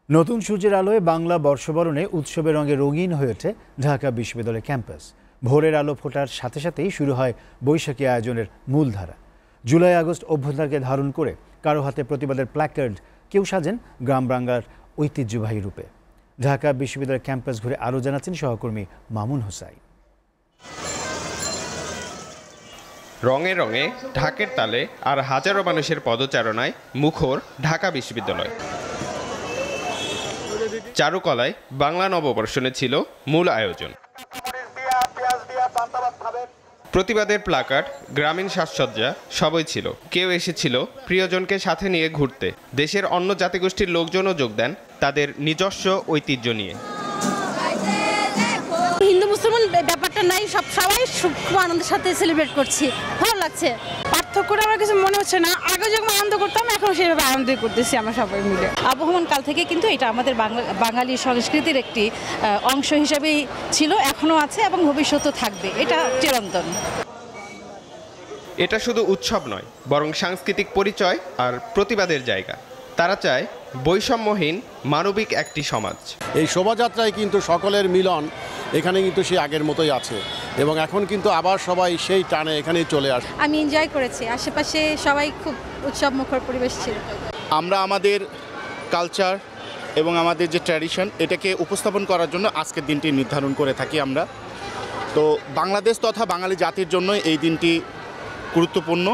নতুন সূর্যের আলোয় বাংলা বর্ষবরণে উৎসবের রঙে রঙিন হয়ে ওঠে ঢাকা বিশ্ববিদ্যালয় ক্যাম্পাস। ভোরের আলো ফোটার সাথে সাথেই শুরু হয় বৈশাখী আয়োজনের মূলধারা। জুলাই আগস্ট অভ্যুত্থানকে ধারণ করে কারো হাতে প্রতিবাদের প্ল্যাকার্ড, কেউ সাজেন গ্রাম বাংলার ঐতিহ্যবাহী রূপে। ঢাকা বিশ্ববিদ্যালয় ক্যাম্পাস ঘুরে আরও জানাচ্ছেন সহকর্মী মামুন হোসাইন। রঙে রঙে ঢাকের তালে আর হাজারো মানুষের পদচারণায় মুখর ঢাকা বিশ্ববিদ্যালয়। চারুকলায় বাংলা নববর্ষণে ছিল মূল আয়োজন। প্রতিবাদের প্লাকার্ড, গ্রামীণ সাজসজ্জা সবই ছিল। কেউ এসেছিল প্রিয়জনকে সাথে নিয়ে ঘুরতে। দেশের অন্য জাতিগোষ্ঠীর লোকজনও যোগ দেন তাদের নিজস্ব ঐতিহ্য নিয়ে। হিন্দু মুসলমান ব্যাপারটা নাই, সবাই খুব আনন্দের সাথে সেলিব্রেট করছি, ভালো লাগছে। পার্থক্যটা আমার কিছু মনে হচ্ছে না। আগে যখন আনন্দ করতাম, এখন সেভাবে আনন্দ করতেছি আমরা সবাই মিলে। আবহমান কাল থেকে কিন্তু এটা আমাদের বাঙালি সংস্কৃতির একটি অংশ হিসেবেই ছিল, এখনো আছে এবং ভবিষ্যতেও থাকবে। এটা চিরন্তন। এটা শুধু উৎসব নয়, বরং সাংস্কৃতিক পরিচয় আর প্রতিবাদের জায়গা। তারা চায় বৈষম্যহীন মানবিক একটি সমাজ। এই শোভাযাত্রায় কিন্তু সকলের মিলন এখানে কিন্তু সে আগের মতোই আছে এবং এখন কিন্তু আবার সবাই সেই টানে এখানেই চলে আসে। আমি এনজয় করেছি, আশেপাশে সবাই খুব উৎসব মুখর পরিবেশ ছিল। আমরা আমাদের কালচার এবং আমাদের যে ট্র্যাডিশন, এটাকে উপস্থাপন করার জন্য আজকের দিনটি নির্ধারণ করে থাকি আমরা। তো বাংলাদেশ তথা বাঙালি জাতির জন্য এই দিনটি গুরুত্বপূর্ণ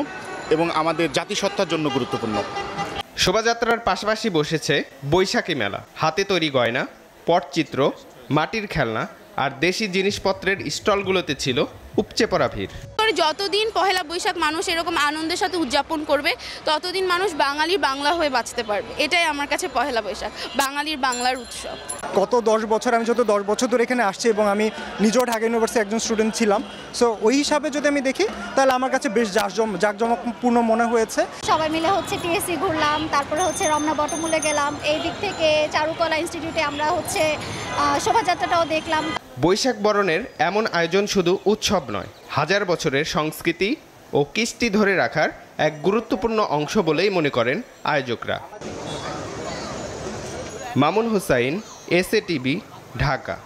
এবং আমাদের জাতিসত্তার জন্য গুরুত্বপূর্ণ। শোভাযাত্রার পাশাপাশি বসেছে বৈশাখী মেলা। হাতে তৈরি গয়না, পটচিত্র, মাটির খেলনা আর দেশি জিনিসপত্রের স্টলগুলোতে ছিল উপচে পড়া ভিড়। যতদিন পহেলা বৈশাখ মানুষ এরকম আনন্দের সাথে উদযাপন করবে, ততদিন মানুষ বাঙালির বাংলা হয়ে বাঁচতে পারবে। এটাই আমার কাছে পহেলা বৈশাখ, বাঙালির বাংলার উৎসব। গত 10 বছর আমি 10 বছর ধরে এখানে আসছি এবং আমি নিজেও ঢাকা ইউনিভার্সিটির একজন স্টুডেন্ট ছিলাম। সো ওই হিসাবে যদি আমি দেখি, তাহলে আমার কাছে বেশ জাঁকজমকপূর্ণ মনে হয়েছে। সবাই মিলে টিএসসি ঘুরলাম, তারপরে রমনা বটমূলে গেলাম। এই দিক থেকে চারুকলা ইনস্টিটিউটে আমরা শোভাযাত্রাটাও দেখলাম। বৈশাখ বরণের এমন আয়োজন শুধু উৎসব নয়, হাজার বছরের সংস্কৃতি ও কৃষ্টি ধরে রাখার এক গুরুত্বপূর্ণ অংশ বলেই মনে করেন আয়োজকরা। Mamun Hossain, SA TV, Dhaka.